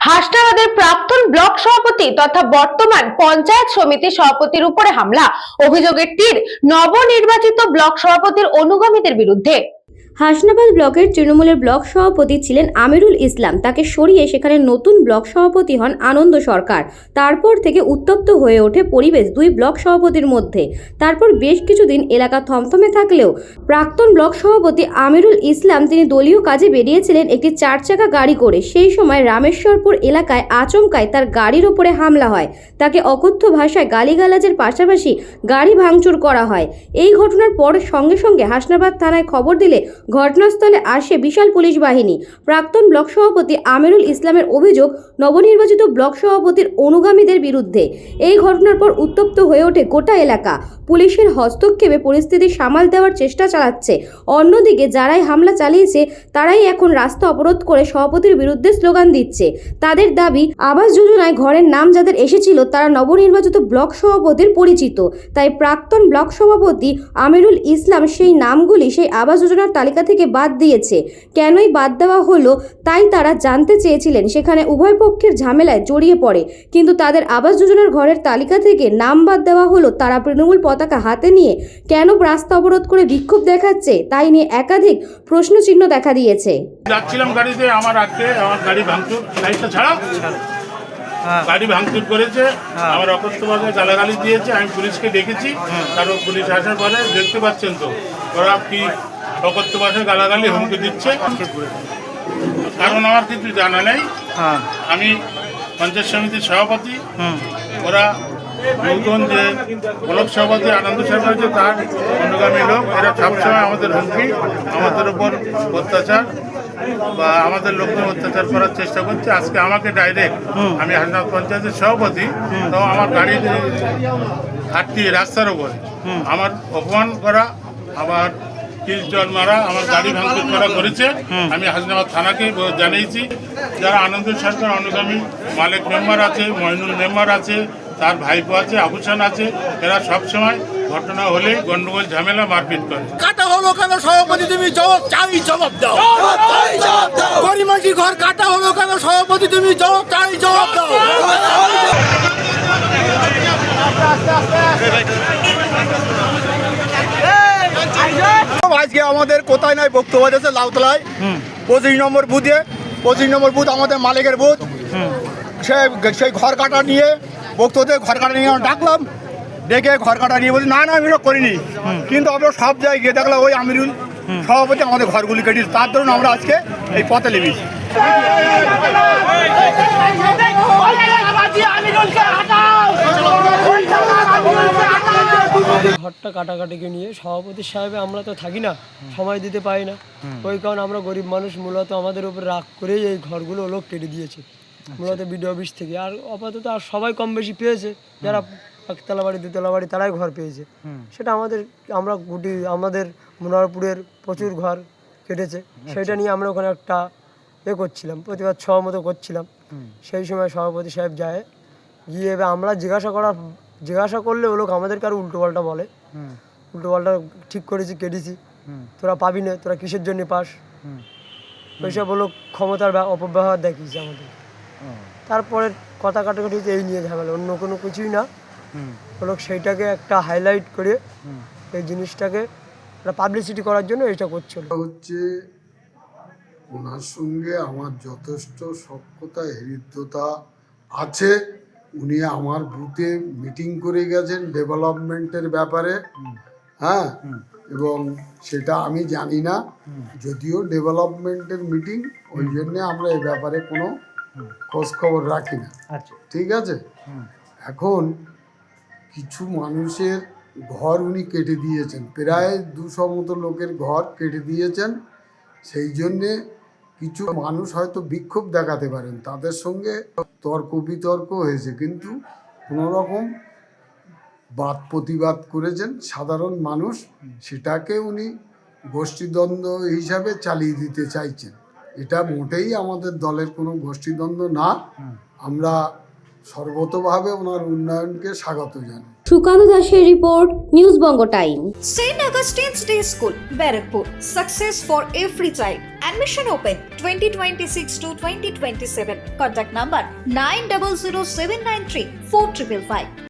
হাসনাবাদের প্রাক্তন ব্লক সভাপতি তথা বর্তমান পঞ্চায়েত সমিতির সভাপতির উপরে হামলা, অভিযোগের তীর নবনির্বাচিত ব্লক সভাপতির অনুগামীদের বিরুদ্ধে। হাসনাবাদ ব্লকের তৃণমূলের ব্লক সভাপতি ছিলেন আমিরুল ইসলাম। তাকে সরিয়ে সেখানে নতুন ব্লক সভাপতি হন আনন্দ সরকার। তারপর থেকে উত্তপ্ত হয়ে ওঠে পরিবেশ দুই ব্লক সভাপতির মধ্যে। তারপর বেশ কিছুদিন এলাকা থমথমে থাকলেও প্রাক্তন ব্লক সভাপতি আমিরুল ইসলাম তিনি দলীয় কাজে বেরিয়েছিলেন একটি 4 চাকা গাড়ি করে। সেই সময় রামেশ্বরপুর এলাকায় আচমকায় তার গাড়ির ওপরে হামলা হয়। তাকে অকথ্য ভাষায় গালিগালাজের পাশাপাশি গাড়ি ভাঙচুর করা হয়। এই ঘটনার পর সঙ্গে সঙ্গে হাসনাবাদ থানায় খবর দিলে ঘটনাস্থলে আসে বিশাল পুলিশ বাহিনী। প্রাক্তন ব্লক সভাপতি আমিরুল ইসলামের অভিযোগ নবনির্বাচিত ব্লক সভাপতির অনুগামীদের বিরুদ্ধে। এই ঘটনার পর উত্তপ্ত হয়ে ওঠে গোটা এলাকা। পুলিশের হস্তক্ষেপে পরিস্থিতি সামাল দেওয়ার চেষ্টা চালাচ্ছে। অন্যদিকে যারাই হামলা চালিয়েছে তারাই এখন রাস্তা অবরোধ করে সভাপতির বিরুদ্ধে স্লোগান দিচ্ছে। তাদের দাবি, আবাস যোজনায় ঘরের নাম যাদের এসেছিল তারা নবনির্বাচিত ব্লক সভাপতির পরিচিত। তাই প্রাক্তন ব্লক সভাপতি আমিরুল ইসলাম সেই নামগুলি সেই আবাস যোজনার তালিকা থেকে বাদ দিয়েছে। কেনই বাদ দেওয়া হলো তাই তারা জানতে চেয়েছিলেন। সেখানে উভয় পক্ষের ঝামেলায় জড়িয়ে পড়ে, কিন্তু তাদের আবাস যোজনার ঘরের তালিকা থেকে নাম বাদ দেওয়া হলো। তারা তৃণমূল পতাকা হাতে নিয়ে কেন রাস্তা অবরোধ করে বিক্ষোভ দেখাচ্ছে তাই নিয়ে একাধিক প্রশ্নচিহ্ন দেখা দিয়েছে। যাচ্ছিলাম গাড়িতে, আমার গাড়ি ভাঙচুর, লাইটটা ছাড়া গাড়ি ভাঙচুর করেছে, আমার অকথ্যভাবে গালাগালি দিয়েছে। আমি পুলিশকে ডেকেছি, তারপর পুলিশ আসার পরে দেখতে পাচ্ছেন তো ওরা কি অকথ্য ভাষায় গালাগালি হুমকি দিচ্ছে। কারণ আমার কিছু জানা নেই, আমি পঞ্চায়েত সমিতির সভাপতি। ওরা নতুন যে ব্লক সভাপতি আনন্দ সরকার যে তার অনুগামী লোক, এরা সবসময় আমাদের হুমকি, আমাদের উপর অত্যাচার বা আমাদের লোককে অত্যাচার করার চেষ্টা করছে। আজকে আমাকে ডাইরেক্ট, আমি হাসনাবাদ পঞ্চায়েতের সভাপতি, তো আমার গাড়ি ঘাটতি রাস্তার উপরে আমার অপমান করা, আবার কিল জল মারা, আমার গাড়ি ভাঙচুর করা করেছে। আমি হাসনাবাদ থানাকে জানিয়েছি। যারা আনন্দ সরকার অনুগামী মালিক মেম্বার আছে, মইনুল মেম্বার আছে, তার ভাইপো আছে, আবুসান আছে, এরা সবসময় ঘটনা হলে গন্ডগোল ঝামেলা মারপিট করে। কাটা হলো কেন সভাপতি, তুমি জবাব চাই, জবাব দাও। গরিমাটি ঘর কাটা হলো কেন সভাপতি, তুমি জবাব চাই, জবাব দাও। আজকে আমাদের কোথায় নাই বক্তব্য আছে লাউতলায় 25 নম্বর বুথে, 25 নম্বর বুথ আমাদের মালিকের বুথ। সেই ঘর কাটা নিয়ে বক্তব্য, ঘর কাটা নিয়ে ডাকলাম, ডেকে ঘর কাটা নিয়ে বলছি না আমি সব করিনি, কিন্তু আমরা সব জায়গায় গিয়ে দেখলাম ওই আমিরুল সভাপতি আমাদের ঘরগুলি কেটেছে। তার জন্য আমরা আজকে এই পথে লেগেছি। ঘরটা কাটাকাটিকে নিয়ে সভাপতি সাহেবে আমরা তো থাকি না, সময় দিতে পারি না। ওই কারণে আমরা গরিব মানুষ মূলত আমাদের উপর রাগ করেই এই ঘরগুলো লোক কেটে দিয়েছে, মূলত বিডিও অফিস থেকে। আর আপাতত আর সবাই কম বেশি পেয়েছে, যারা একতলা বাড়ি দুতলা বাড়ি তারাই ঘর পেয়েছে। সেটা আমরা আমাদের মনোহরপুরের প্রচুর ঘর কেটেছে, সেটা নিয়ে আমরা ওখানে একটা করছিলাম, প্রতিবাদ সভা মতো করছিলাম। সেই সময় সভাপতি সাহেব যায়, গিয়ে আমরা জিজ্ঞাসা করলে ও লোক আমাদেরকে আরো উল্টোপাল্টা বলে, উল্টোপাল্টা ঠিক করেছি, কেটেছি, তোরা পাবি না, তোরা কিসের জন্য পাস, ওইসব লোক ক্ষমতার অপব্যবহার দেখিয়েছে আমাদের। তারপরে কথা কাটাকাটি এই নিয়ে ঝামেলা, অন্য কোনো কিছুই না। ও লোক সেইটাকে একটা হাইলাইট করে এই জিনিসটাকে পাবলিসিটি করার জন্য এইটা করছিল। হচ্ছে ওনার সঙ্গে আমার যথেষ্ট সখ্যতা হৃদ্যতা আছে। উনি আমার বুথে মিটিং করে গেছেন ডেভেলপমেন্টের ব্যাপারে, হ্যাঁ, এবং সেটা আমি জানি না, যদিও ডেভেলপমেন্টের মিটিং, ওই জন্যে আমরা এই ব্যাপারে কোনো খোঁজ খবর রাখি না। ঠিক আছে, এখন কিছু মানুষের ঘর উনি কেটে দিয়েছেন, প্রায় 200 মতো লোকের ঘর কেটে দিয়েছেন। সেই জন্যে কিছু মানুষ হয়তো বিক্ষোভ দেখাতে পারেন, তাদের সঙ্গে তর্ক বিতর্ক হয়েছে, কিন্তু কোনো রকম বাদ প্রতিবাদ করেছেন সাধারণ মানুষ, সেটাকে উনি গোষ্ঠীদ্বন্দ্ব হিসাবে চালিয়ে দিতে চাইছেন। এটা মোটেই আমাদের দলের কোনো গোষ্ঠীদ্বন্দ্ব না। আমরা সর্বতভাবে ওনার উন্নয়নকে স্বাগত জানাই। সুকান্ত দাসের report, news Banga time. St. Augustine's Day School, Barakpur. Success for every child. Admission open 2026 to 2027. Contact number 900793 4555.